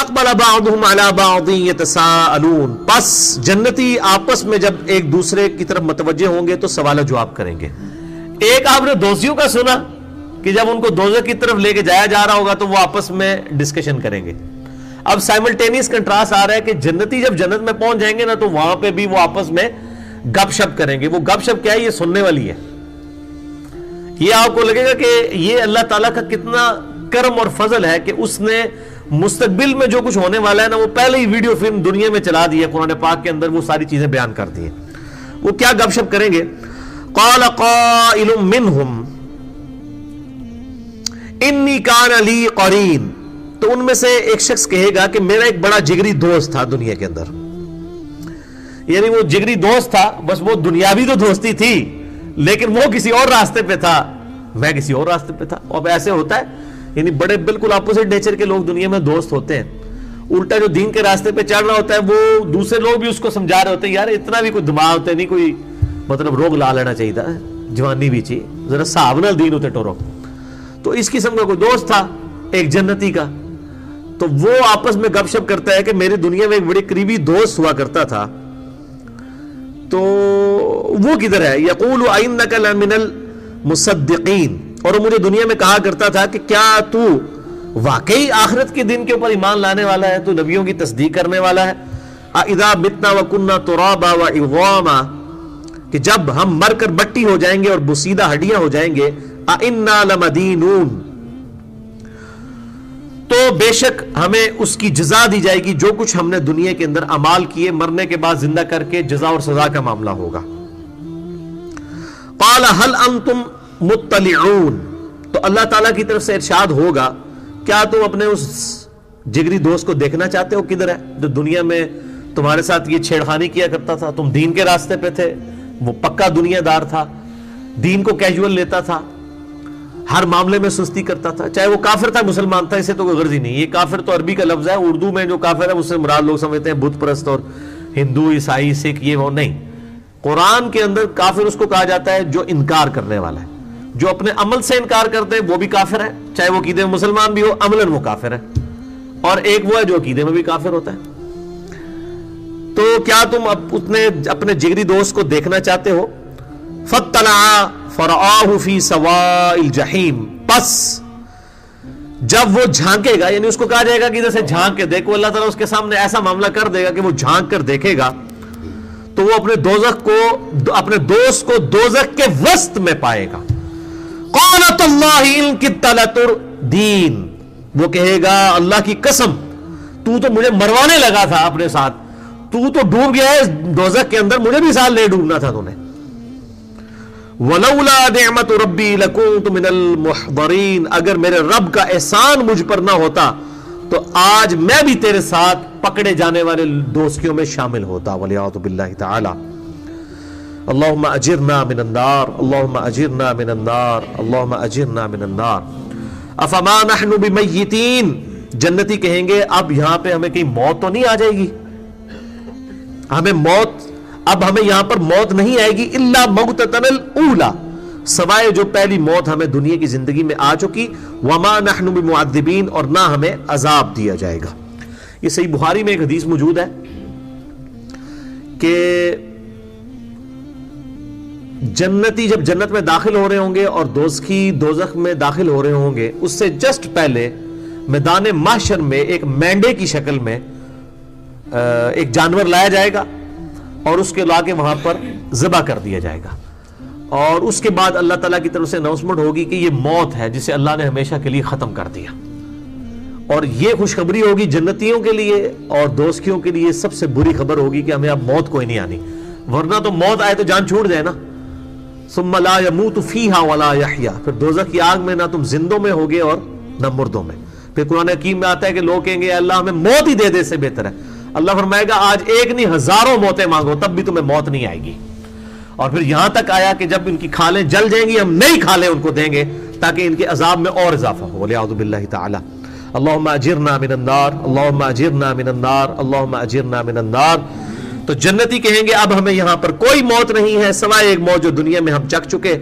اقبل بعضهم على بعض يتساءلون، پس جنتی آپس میں جب ایک دوسرے کی طرف متوجہ ہوں گے تو سوال و جواب کریں گے. ایک آپ نے دوستیوں کا سنا کہ جب ان کو دوزخ کی طرف لے کے جایا جا رہا ہوگا تو وہ آپس میں ڈسکشن کریں گے. اب سائملٹینیس کنٹراسٹ آ رہا ہے کہ جنتی جب جنت میں پہنچ جائیں گے نا تو وہاں پہ بھی وہ آپس میں گپ شپ کریں گے. وہ گپ شپ کیا ہے؟ یہ سننے والی ہے. یہ آپ کو لگے گا کہ یہ اللہ تعالیٰ کا کتنا کرم اور فضل ہے کہ اس نے مستقبل میں جو کچھ ہونے والا ہے نا وہ پہلے ہی ویڈیو فلم دنیا میں چلا دی ہے. قرآن پاک کے اندر وہ ساری چیزیں بیان کر دی ہیں. وہ کیا گپ شپ کریں گے؟ قال قائل منهم انی کان لی قرین، تو ان میں سے ایک شخص کہے گا کہ میرا ایک بڑا جگری دوست تھا دنیا کے اندر. یعنی وہ جگری دوست تھا، بس وہ دنیاوی تو دوستی تھی لیکن وہ کسی اور راستے پہ تھا، میں کسی اور راستے پہ تھا. اور ایسے ہوتا ہے، یعنی بڑے بالکل اپوزٹ نیچر کے لوگ دنیا میں دوست ہوتے ہیں. الٹا جو دین کے راستے پہ چڑھ رہا ہوتا ہے وہ دوسرے لوگ بھی اس کو سمجھا رہے ہوتے ہیں یار اتنا بھی کوئی دماغ ہوتا ہے نہیں، کوئی مطلب روگ لا لینا چاہیے تھا، جوانی بھی چاہیے، ذرا صاحب نال دین ہوتے ٹورو. تو اس قسم کا کوئی دوست تھا ایک جنتی کا، تو وہ آپس میں گپ شپ کرتا ہے کہ میری دنیا میں ایک بڑے قریبی دوست ہوا کرتا تھا، تو وہ کدھر ہے؟ یقول انک لمن المصدقین، اور وہ مجھے دنیا میں کہا کرتا تھا کہ کیا تو واقعی آخرت کے دن کے اوپر ایمان لانے والا ہے، تو نبیوں کی تصدیق کرنے والا ہے. اذا متنا وکنا ترابا وعظاما، کہ جب ہم مر کر مٹی ہو جائیں گے اور بسیدہ ہڈیاں ہو جائیں گے، انا لمدینون، تو بے شک ہمیں اس کی جزا دی جائے گی جو کچھ ہم نے دنیا کے اندر اعمال کیے، مرنے کے بعد زندہ کر کے جزا اور سزا کا معاملہ ہوگا. قال هل انتم مطلعون، تو اللہ تعالیٰ کی طرف سے ارشاد ہوگا کیا تم اپنے اس جگری دوست کو دیکھنا چاہتے ہو کدھر ہے، جو دنیا میں تمہارے ساتھ یہ چھیڑخانی کیا کرتا تھا، تم دین کے راستے پہ تھے، وہ پکا دنیا دار تھا، دین کو کیجول لیتا تھا، ہر معاملے میں سستی کرتا تھا، چاہے وہ کافر تھا مسلمان تھا، اسے تو کوئی غرض ہی نہیں. یہ کافر تو عربی کا لفظ ہے، اردو میں جو کافر ہے اس سے مراد لوگ سمجھتے ہیں بت پرست اور ہندو عیسائی سکھ، یہ وہ نہیں. قرآن کے اندر کافر اس کو کہا جاتا ہے جو انکار کرنے والا ہے، جو اپنے عمل سے انکار کرتے ہیں وہ بھی کافر ہے، چاہے وہ عقیدے میں مسلمان بھی ہو، عملاً وہ کافر ہے. اور ایک وہ ہے جو عقیدے میں بھی کافر ہوتا ہے. تو کیا تم اپنے جگری دوست کو دیکھنا چاہتے ہو؟ فَاطَّلَعَ فَرَآهُ فِي سَوَاءِ الْجَحِيمِ، پس جب وہ جھانکے گا، یعنی اس کو کہا جائے گا کہ ادھر سے جھانک کے دیکھو، اللہ تعالیٰ اس کے سامنے ایسا معاملہ کر دے گا کہ وہ جھانک کر دیکھے گا تو وہ اپنے دوست کو دوزخ کے وسط میں پائے گا. قَالَتَ اللَّهِ إِن كِدتَّ لَتُرْدِينِ، وہ کہے گا اللہ کی قسم تو مجھے مروانے لگا تھا اپنے ساتھ، تو ڈوب گیا ہے دوزخ کے اندر، مجھے بھی ساتھ لے ڈوبنا تھا تو نے. وَلَوْلَا نِعْمَةُ رَبِّي لَكُنْتُ مِنَ الْمُحْضَرِينَ، اگر میرے رب کا احسان مجھ پر نہ ہوتا تو آج میں بھی تیرے ساتھ پکڑے جانے والے دوستیوں میں شامل ہوتا. وَلِعَوْذُ بِاللَّهِ تَعَالَى اللہم اجرنا من النار، اللہم اجرنا من النار، اللہم اجرنا من النار. افما نحن بمیتین، جنتی کہیں گے اب یہاں پہ ہمیں کہیں موت تو نہیں آ جائے گی، اب ہمیں یہاں پر موت نہیں آئے گی، الا موتتن الاولی، سوائے جو پہلی موت ہمیں دنیا کی زندگی میں آ چکی. وما نحن بمعذبین، اور نہ ہمیں عذاب دیا جائے گا. یہ صحیح بخاری میں ایک حدیث موجود ہے کہ جنتی جب جنت میں داخل ہو رہے ہوں گے اور دوزخی دوزخ میں داخل ہو رہے ہوں گے، اس سے جسٹ پہلے میدان محشر میں ایک مینڈے کی شکل میں ایک جانور لایا جائے گا اور اس کے لا کے وہاں پر ذبح کر دیا جائے گا، اور اس کے بعد اللہ تعالیٰ کی طرف سے اناؤنسمنٹ ہوگی کہ یہ موت ہے جسے اللہ نے ہمیشہ کے لیے ختم کر دیا. اور یہ خوشخبری ہوگی جنتیوں کے لیے، اور دوزخیوں کے لیے سب سے بری خبر ہوگی کہ ہمیں اب موت کوئی نہیں آنی، ورنہ تو موت آئے تو جان چھوٹ جائے نا. ثم لا يموت فيها ولا يحيى، پھر دوزخ کی آگ میں نہ تم زندوں میں ہوگے اور نہ مردوں میں. پھر قرآن حکیم میں آتا ہے کہ لوگ کہیں گے اللہ ہمیں موت ہی دے دے سے بہتر ہے. اللہ فرمائے گا آج ایک نہیں ہزاروں موتیں مانگو تب بھی تمہیں موت نہیں آئے گی. اور پھر یہاں تک آیا کہ جب ان کی کھالیں جل جائیں گی ہم نئی کھالیں ان کو دیں گے تاکہ ان کے عذاب میں اور اضافہ ہو. وَلِعَوْذُ بِاللَّهِ تَعَالَى اللہم اجرنا من النار، اللہم اجرنا من النار، اللہم اجرنا من النار. تو جنتی کہیں گے اب ہمیں یہاں پر کوئی موت نہیں ہے سوائے ایک موت جو دنیا میں ہم چکھ چکے،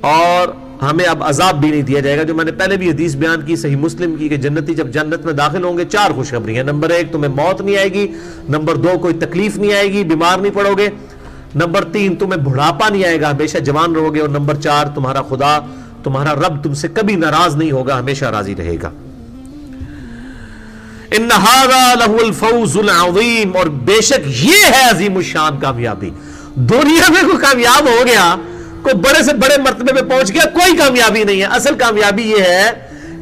اور ہمیں اب عذاب بھی نہیں دیا جائے گا. جو میں نے پہلے بھی حدیث بیان کی صحیح مسلم کی کہ جنتی جب جنت میں داخل ہوں گے 4 خوشخبری ہیں. نمبر 1 تمہیں موت نہیں آئے گی. نمبر 2 کوئی تکلیف نہیں آئے گی, بیمار نہیں پڑو گے. نمبر 3 تمہیں بڑھاپا نہیں آئے گا, ہمیشہ جوان رہو گے. اور نمبر 4 تمہارا خدا تمہارا رب تم سے کبھی ناراض نہیں ہوگا, ہمیشہ راضی رہے گا. ان ھذا لہو الفوز العظیم, اور بے شک یہ ہے عظیم الشان کامیابی. دنیا میں کوئی کامیاب ہو گیا, کوئی بڑے سے بڑے مرتبے پہ پہنچ گیا, کوئی کامیابی نہیں ہے. اصل کامیابی یہ ہے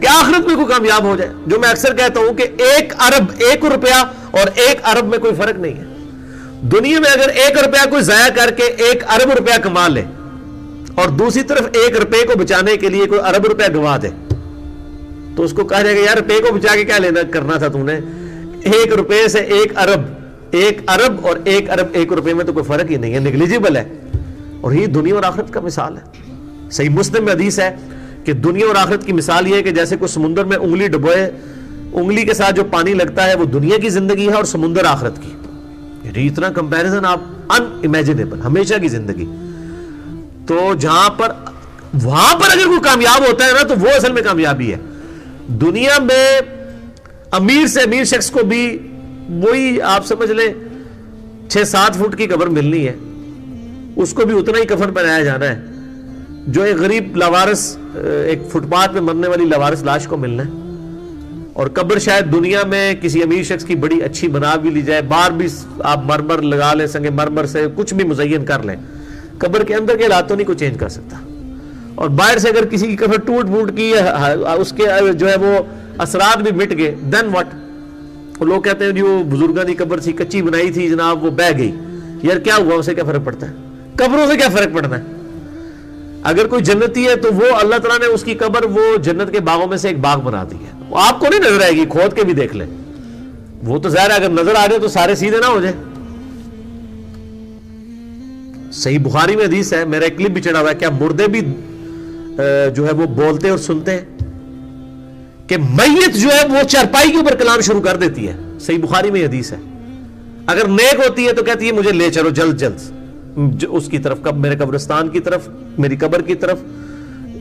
کہ آخرت میں کوئی کامیاب ہو جائے. جو میں اکثر کہتا ہوں کہ 1 ارب 1 روپیہ اور 1 ارب میں کوئی فرق نہیں ہے. دنیا میں اگر 1 روپیہ کوئی ضائع کر کے 1 ارب روپیہ کما لے اور دوسری طرف 1 روپے کو بچانے کے لیے کوئی ارب روپیہ گنوا دے, تو اس کو کہا جائے گا یار روپے کو بچا کے کیا لینا کرنا تھا تو نے, 1 روپے سے 1 ارب اور 1 ارب 1 روپے میں تو کوئی فرق ہی نہیں ہے, نیگلیجیبل ہے. اور یہ دنیا اور آخرت کا مثال ہے. صحیح مسلم میں حدیث ہے کہ دنیا اور آخرت کی مثال یہ ہے کہ جیسے کوئی سمندر میں انگلی ڈبوئے, انگلی کے ساتھ جو پانی لگتا ہے وہ دنیا کی زندگی ہے اور سمندر آخرت کی. اتنا کمپیریزن آپ ان امیجنیبل, ہمیشہ کی زندگی. تو جہاں پر وہاں پر اگر کوئی کامیاب ہوتا ہے نا تو وہ اصل میں کامیابی ہے. دنیا میں امیر سے امیر شخص کو بھی وہی آپ سمجھ لیں 6-7 فٹ کی قبر ملنی ہے, اس کو بھی اتنا ہی کفن پہنایا جانا ہے جو ایک غریب لاوارث, ایک فٹ پاتھ پہ مرنے والی لاوارث لاش کو ملنا ہے. اور قبر شاید دنیا میں کسی امیر شخص کی بڑی اچھی بنا بھی لی جائے, باہر بھی آپ مرمر لگا لیں, سنگ مرمر سے کچھ بھی مزین کر لیں, قبر کے اندر کے حالات تو نہیں کوئی چینج کر سکتا. اور باہر سے اگر کسی کی قبر ٹوٹ پھوٹ کی اس کے جو ہے وہ اثرات بھی مٹ گئے, دین واٹ. لوگ کہتے ہیں جو بزرگاں کی قبر تھی کچی بنائی تھی جناب وہ بہ گئی, یار کیا ہوا, اسے کیا فرق پڑتا ہے, قبروں سے کیا فرق پڑنا ہے. اگر کوئی جنتی ہے تو وہ اللہ تعالیٰ نے اس کی قبر وہ جنت کے باغوں میں سے ایک باغ بنا دی ہے, وہ آپ کو نہیں نظر آئے گی, کھود کے بھی دیکھ لیں. وہ تو ظاہر ہے اگر نظر آ رہے تو سارے سیدھے نہ ہو جائے. صحیح بخاری میں حدیث ہے, میرا ایک کلپ بھی چڑھا ہوا ہے, کیا مردے بھی جو ہے وہ بولتے اور سنتے ہیں, کہ میت جو ہے وہ چارپائی کے اوپر کلام شروع کر دیتی ہے. صحیح بخاری میں حدیث ہے. اگر نیک ہوتی ہے تو کہتی ہے مجھے لے چلو جلد جلد اس کی طرف, کب میرے قبرستان کی طرف, میری قبر کی طرف,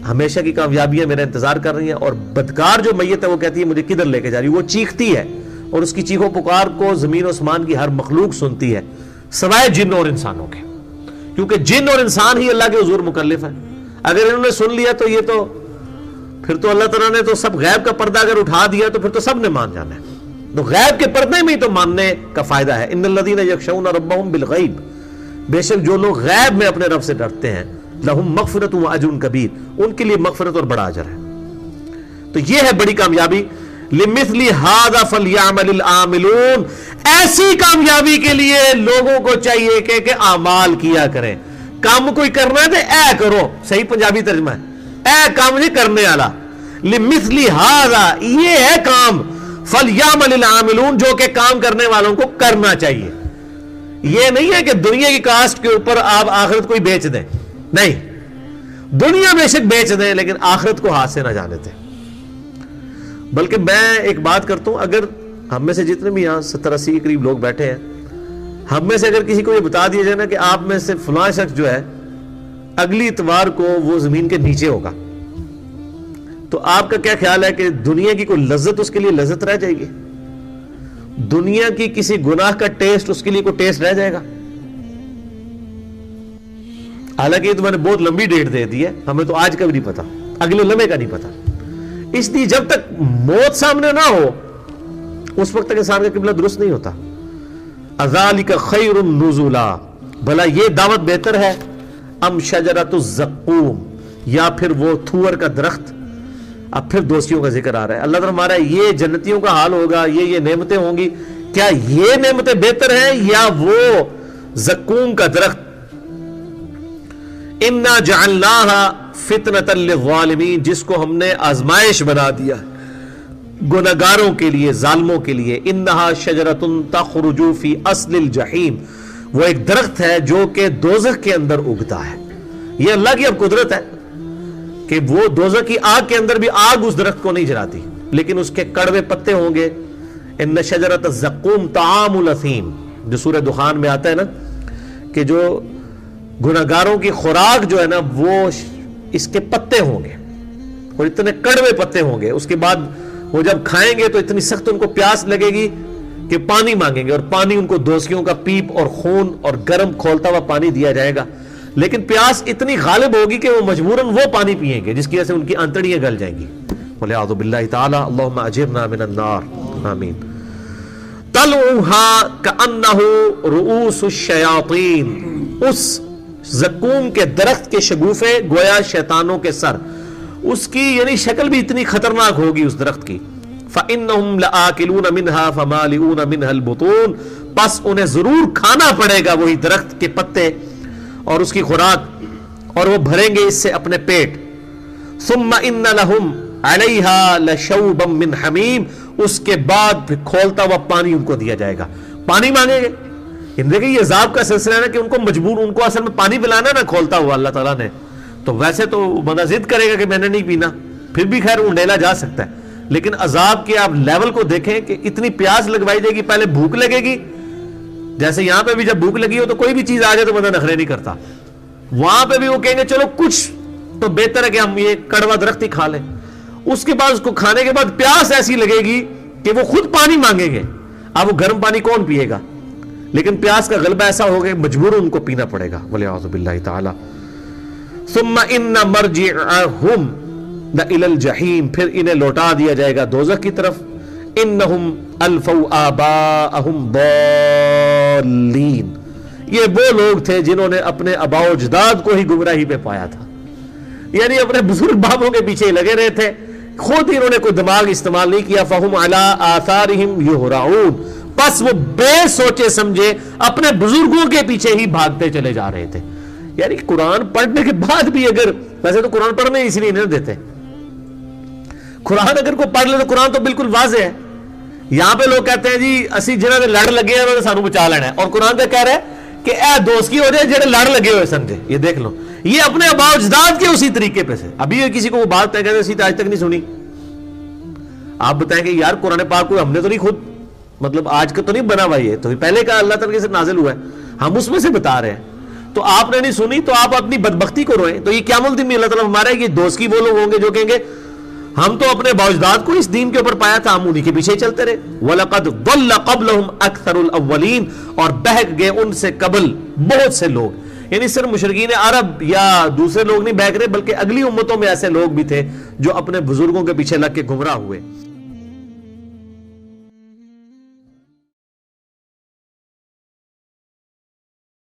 ہمیشہ کی کامیابیاں میرا انتظار کر رہی ہیں. اور بدکار جو میت ہے وہ کہتی ہے مجھے کدھر لے کے جا رہی, وہ چیختی ہے اور اس کی چیخو پکار کو زمین و اسمان کی ہر مخلوق سنتی ہے سوائے جنوں اور انسانوں کے, کیونکہ جن اور انسان ہی اللہ کے حضور مکلف ہیں. اگر انہوں نے سن لیا تو یہ تو پھر تو اللہ تعالیٰ نے تو سب غیب کا پردہ اگر اٹھا دیا تو پھر تو سب نے مان جانا ہے. تو غیب کے پردے میں ہی تو ماننے کا فائدہ ہے. ان الذین یخشون ربهم بالغیب, بے شک جو لوگ غیب میں اپنے رب سے ڈرتے ہیں, لہم مغفرت و اجر کبیر, ان کے لیے مغفرت اور بڑا اجر ہے. تو یہ ہے بڑی کامیابی. لمثل ھذا فلیعمل العاملون, ایسی کامیابی کے لیے لوگوں کو چاہیے کہ اعمال کیا کریں. کام کوئی کرنا ہے تو اے کرو, صحیح پنجابی ترجمہ ہے, اے کام نہیں کرنے والا. لمثل ھذا, یہ ہے کام, فلیعمل العاملون, جو کہ کام کرنے والوں کو کرنا چاہیے. یہ نہیں ہے کہ دنیا کی کاسٹ کے اوپر آپ آخرت کو ہی بیچ دیں, نہیں, دنیا بے شک بیچ دیں لیکن آخرت کو ہاتھ سے نہ جانے دیں. بلکہ میں ایک بات کرتا ہوں, اگر ہم میں سے جتنے بھی یہاں 70-80 کے قریب لوگ بیٹھے ہیں, ہم میں سے اگر کسی کو یہ بتا دیا جائے نا کہ آپ میں سے فلاں شخص جو ہے اگلی اتوار کو وہ زمین کے نیچے ہوگا, تو آپ کا کیا خیال ہے کہ دنیا کی کوئی لذت اس کے لیے لذت رہ جائے گی؟ دنیا کی کسی گناہ کا ٹیسٹ اس کے لیے کوئی ٹیسٹ رہ جائے گا؟ حالانکہ یہ تو میں نے بہت لمبی ڈیٹ دے دی ہے, ہمیں تو آج کا بھی نہیں پتا, اگلے لمحے کا نہیں پتا. اس لیے جب تک موت سامنے نہ ہو اس وقت تک انسان کا قبلہ درست نہیں ہوتا. اذالک خیر نزلا, بھلا یہ دعوت بہتر ہے, ام شجرۃ الزقوم, یا پھر وہ تھور کا درخت. اب پھر دوستیوں کا ذکر آ رہا ہے. اللہ تعالیٰ ہمارا یہ جنتیوں کا حال ہوگا, یہ نعمتیں ہوں گی, کیا یہ نعمتیں بہتر ہیں یا وہ زقوم کا درخت؟ انا جعلناها فتنۃ للظالمین, جس کو ہم نے آزمائش بنا دیا گناہگاروں کے لیے, ظالموں کے لیے. انہا شجرۃ تخرج فی اصل الجحیم, وہ ایک درخت ہے جو کہ دوزخ کے اندر اگتا ہے. یہ اللہ کی اب قدرت ہے کہ وہ دوزخ کی آگ کے اندر بھی آگ اس درخت کو نہیں جلاتی, لیکن اس کے کڑوے پتے ہوں گے. ان شجرۃ الزقوم طعام الاثیم, جو سورہ دخان میں آتا ہے نا کہ جو گناہگاروں کی خوراک جو ہے نا وہ اس کے پتے ہوں گے اور اتنے کڑوے پتے ہوں گے. اس کے بعد وہ جب کھائیں گے تو اتنی سخت ان کو پیاس لگے گی کہ پانی مانگیں گے, اور پانی ان کو دوسیوں کا پیپ اور خون اور گرم کھولتا ہوا پانی دیا جائے گا. لیکن پیاس اتنی غالب ہوگی کہ وہ مجبوراً وہ پانی پیئیں گے جس کی وجہ سے ان کی انتڑیاں گل جائیں گی. وَلِعَاذُ بِاللَّهِ تَعَالَى اللَّهُمَّ أَجِرْنَا مِنَ النَّارِ آمین. طَلْعُهَا كَأَنَّهُ رُؤُوسُ الشَّيَاطِينِ, اس زقوم کے درخت کے شگوفے گویا شیطانوں کے سر. اس کی یعنی شکل بھی اتنی خطرناک ہوگی اس درخت کی. فَإِنَّهُمْ لَآكِلُونَ مِنْهَا فَمَالِئُونَ مِنْهَا الْبُطُونَ, پس انہیں ضرور کھانا پڑے گا وہی درخت کے پتے اور اس کی خوراک, اور وہ بھریں گے اس سے اپنے پیٹ. ثُمَّ إِنَّ لَهُمْ عَلَيْهَا لَشَوْبًا مِّنْ حَمِيمٍ, اس کے بعد پھر کھولتا ہوا پانی ان کو دیا جائے گا. پانی مانگیں گے. دیکھیں یہ عذاب کا سلسلہ ہے کہ ان کو مجبور, ان کو اصل میں پانی پلانا نا کھولتا ہوا اللہ تعالیٰ نے, تو ویسے تو بندہ ضد کرے گا کہ میں نے نہیں پینا, پھر بھی خیر انڈیلا جا سکتا ہے. لیکن عذاب کے آپ لیول کو دیکھیں کہ اتنی پیاس لگوائی جائے گی, پہلے بھوک لگے گی, جیسے یہاں پہ بھی جب بھوک لگی ہو تو کوئی بھی چیز آ جائے تو بندہ نخرے نہیں کرتا. وہاں پہ بھی وہ کہیں گے چلو کچھ تو بہتر ہے کہ ہم یہ کڑوا درخت ہی کھا لیں. اس کے بعد اس کو کھانے کے بعد پیاس ایسی لگے گی کہ وہ خود پانی مانگیں گے. اب وہ گرم پانی کون پیے گا, لیکن پیاس کا غلبہ ایسا ہوگا مجبور ان کو پینا پڑے گا. وَلِعَاذُ بِاللَّهِ تَعَالَى. ثُمَّ إِنَّ مَرْجِعَهُمْ لَإِلَى الْجَحِيمِ, پھر انہیں لوٹا دیا جائے گا دوزخ کی طرف. إِنَّهُمْ أَلْفَوْا آبَاءَهُمْ ضَالِّينَ, یہ وہ لوگ تھے جنہوں نے اپنے آباء و اجداد کو ہی گمراہی پہ پایا تھا, یعنی اپنے بزرگ بابوں کے پیچھے لگے رہے تھے, خود ہی انہوں نے کوئی دماغ استعمال نہیں کیا. فَهُمْ عَلَىٰ آثَارِهِمْ يُهْرَعُونَ, پس وہ بے سوچے سمجھے اپنے بزرگوں کے پیچھے ہی بھاگتے چلے جا رہے تھے. یعنی قرآن پڑھنے کے بعد بھی اگر, ویسے تو قرآن پڑھنے اس لیے نہیں دیتے, قرآن اگر کوئی پڑھ لے تو قرآن تو بالکل واضح ہے. یہاں پہ لوگ کہتے ہیں جی اسی جنہوں نے لڑ لگے ہیں سانو بچا لینا ہے, اور قرآن تو کہہ رہا ہے کہ اے دوست کی ہو جائے جنہیں لڑ لگے ہوئے سمجھے. یہ دیکھ لو, یہ اپنے آباء و اجداد کے اسی طریقے پہ سے. ابھی کسی کو وہ بات طے کہتے اسی آج تک نہیں سنی. آپ بتائیں کہ یار قرآن پاک کو ہم نے تو نہیں خود, مطلب آج کا تو نہیں بنا ہوا, یہ تو پہلے کا اللہ تعالیٰ سے نازل ہوا ہے, ہم اس میں سے بتا رہے ہیں. تو آپ نے نہیں سنی تو آپ اپنی بدبختی کو روئیں. تو یہ قیامت الدین میں اللہ تعالیٰ ہمارا ہے, یہ دوست کی وہ لوگ ہوں گے جو کہیں گے ہم تو اپنے باوجداد کو اس دین کے اوپر پایا تھا, ہم انہی کے پیچھے چلتے رہے. وَلَقَدْ ضَلَّ قَبْلَهُمْ أَكْثَرُ الْأَوَّلِينَ, اور بہک گئے ان سے قبل بہت سے لوگ. یعنی صرف مشرکین عرب یا دوسرے لوگ نہیں بہک رہے, بلکہ اگلی امتوں میں ایسے لوگ بھی تھے جو اپنے بزرگوں کے پیچھے لگ کے گمراہ ہوئے.